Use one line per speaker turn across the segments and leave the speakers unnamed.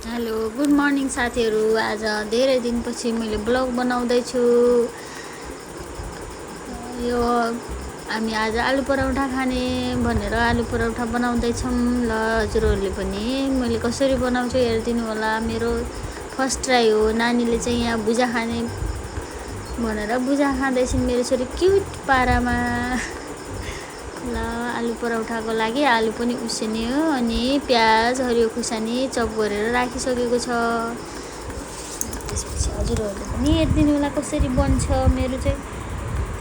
Hello good morning साथीहरू। आज धेरै दिनपछि मैले ब्लग बनाउँदैछु। यो हामी आज आलु पराठा खाने भनेर आलु पराठा बनाउँदैछौँ। ल हजुरहरूले पनि मैले कसरी बनाउँछु हेरिदिनु होला। मेरो फर्स्ट ट्राई हो। नानीले चाहिँ यहाँ भुजा खाने भनेर भुजा खाँदैछिन् मेरो छोरी क्युट पारामा। ल आलु पराठाको लागि आलु पनि उसिन्यो अनि प्याज हरियो खुर्सानी चप गरेर राखिसकेको छ। त्यसपछि हजुरहरूले पनि हेरिदिनु होला कसरी बन्छ। मेरो चाहिँ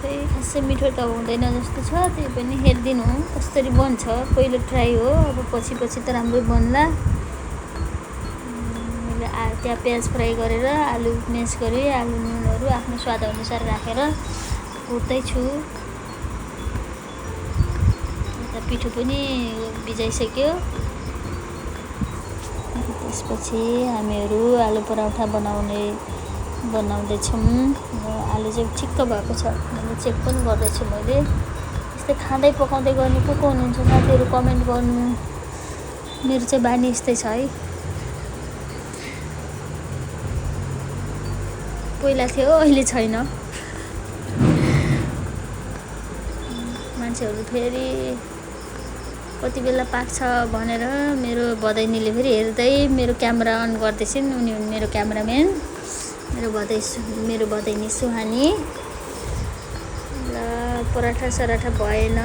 खै खासै मिठो त हुँदैन जस्तो छ, त्यही पनि हेरिदिनु कसरी बन्छ। पहिलो ट्राई हो, अब पछि त राम्रै बन्ला। मैले त्यहाँ प्याज फ्राई गरेर आलु मेस गरेँ। आलु नुनहरू आफ्नो स्वादअनुसार राखेर कुट्दैछु। पिठो पनि भिजाइसक्यो। त्यसपछि हामीहरू आलु पराठा बनाउँदैछौँ। आलु चाहिँ ठिक्क भएको छ, मैले चेक पनि गर्दैछु। मैले यस्तै खाँदै पकाउँदै गर्नु को हुनुहुन्छ साथीहरू कमेन्ट गर्नु। मेरो चाहिँ बानी यस्तै छ है। पहिला थियो अहिले छैन। मान्छेहरू फेरि कति बेला पाक्छ भनेर मेरो भदैनीले फेरि हेर्दै मेरो क्यामेरा अन गर्दैछिन्। उनी हुन् मेरो क्यामेराम्यान, मेरो भदैनी सुहानी। ल पराठा सराठा भएन,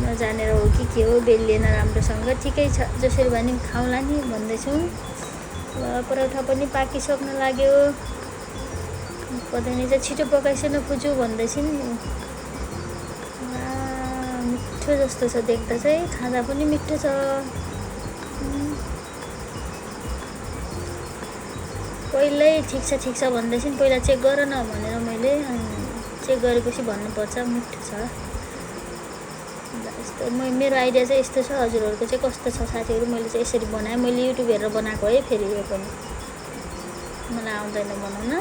नजानेर हो कि के हो, बेलिएन राम्रोसँग। ठिकै छ, जसरी भए पनि खाउँला नि भन्दैछौँ। ल पराठा पनि पाकिसक्न लाग्यो। भदैनी चाहिँ छिटो पकाइसेन फुजु भन्दैछिन्। मिठो जस्तो छ देख्दा चाहिँ, खाँदा पनि मिठो छ। पहिल्यै ठिक छ भन्दैछिन्। पहिला चेक गर न भनेर मैले चेक गरेपछि भन्नुपर्छ मिठो छ। यस्तो मेरो आइडिया चाहिँ यस्तो छ। हजुरहरूको चाहिँ कस्तो छ साथीहरू? मैले चाहिँ यसरी बनाएँ। मैले युट्युब हेरेर बनाएको है। फेरि यो पनि मलाई आउँदैन बनाउन।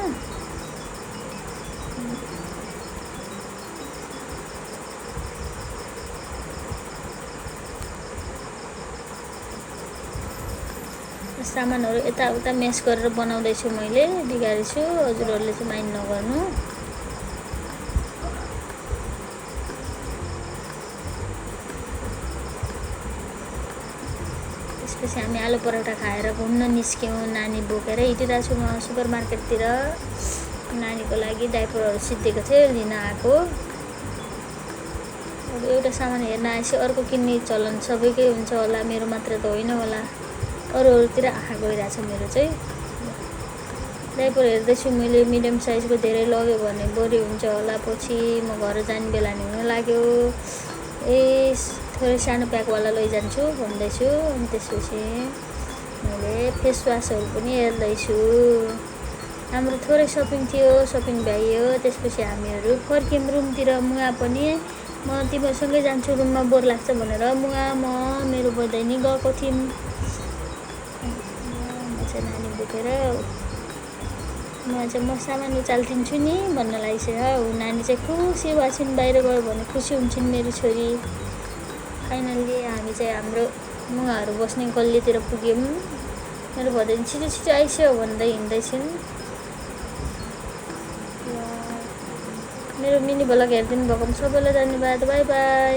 सामानहरू यताउता मेस गरेर बनाउँदैछु, मैले बिगारेछु। हजुरहरूले चाहिँ माइन्ड नगर्नु। त्यसपछि हामी आलु पराठा खाएर घुम्न निस्क्यौँ। नानी बोकेर हिँडिरहेको छु म सुपर मार्केटतिर। नानीको लागि डाइपरहरू सिद्धिएको थियो, लिन आएको। अब एउटा सामान हेर्न आएपछि अर्को किन्ने चलन सबैकै हुन्छ होला, मेरो मात्र त होइन होला। अरूहरूतिर आँखा गइरहेछ मेरो चाहिँ। डाइपर हेर्दैछु मैले, मिडियम साइजको धेरै लग्यो भने बढी हुन्छ होला। पछि म घर जाने बेला नि हुन लाग्यो, थोरै सानो प्याकवाला लैजान्छु भन्दैछु। अनि त्यसपछि मैले फेसवासहरू पनि हेर्दैछु। हाम्रो थोरै सपिङ थियो, सपिङ भ्याइयो। त्यसपछि हामीहरू फर्क्यौँ रुमतिर। मुवा पनि म तिमीहरूसँगै जान्छु रुममा, बोर लाग्छ भनेर मुवा म मेरो बदैनी गएको थियौँ। नानी बोकेर म सामान उचाल्दिन्छु नि भन्न लागिसक्यो। नानी चाहिँ खुसी भएछिन्, बाहिर गयो भने खुसी हुन्छन् मेरो छोरी। फाइनल्ली हामी चाहिँ हाम्रो मुवाहरू बस्ने गल्लीतिर पुग्यौँ। मेरो भदैनी छिटो आइस्यो भन्दै हिँड्दैछिन्। मेरो मिनी भ्लग हेरिदिनु भएको सबैलाई धन्यवाद। By by.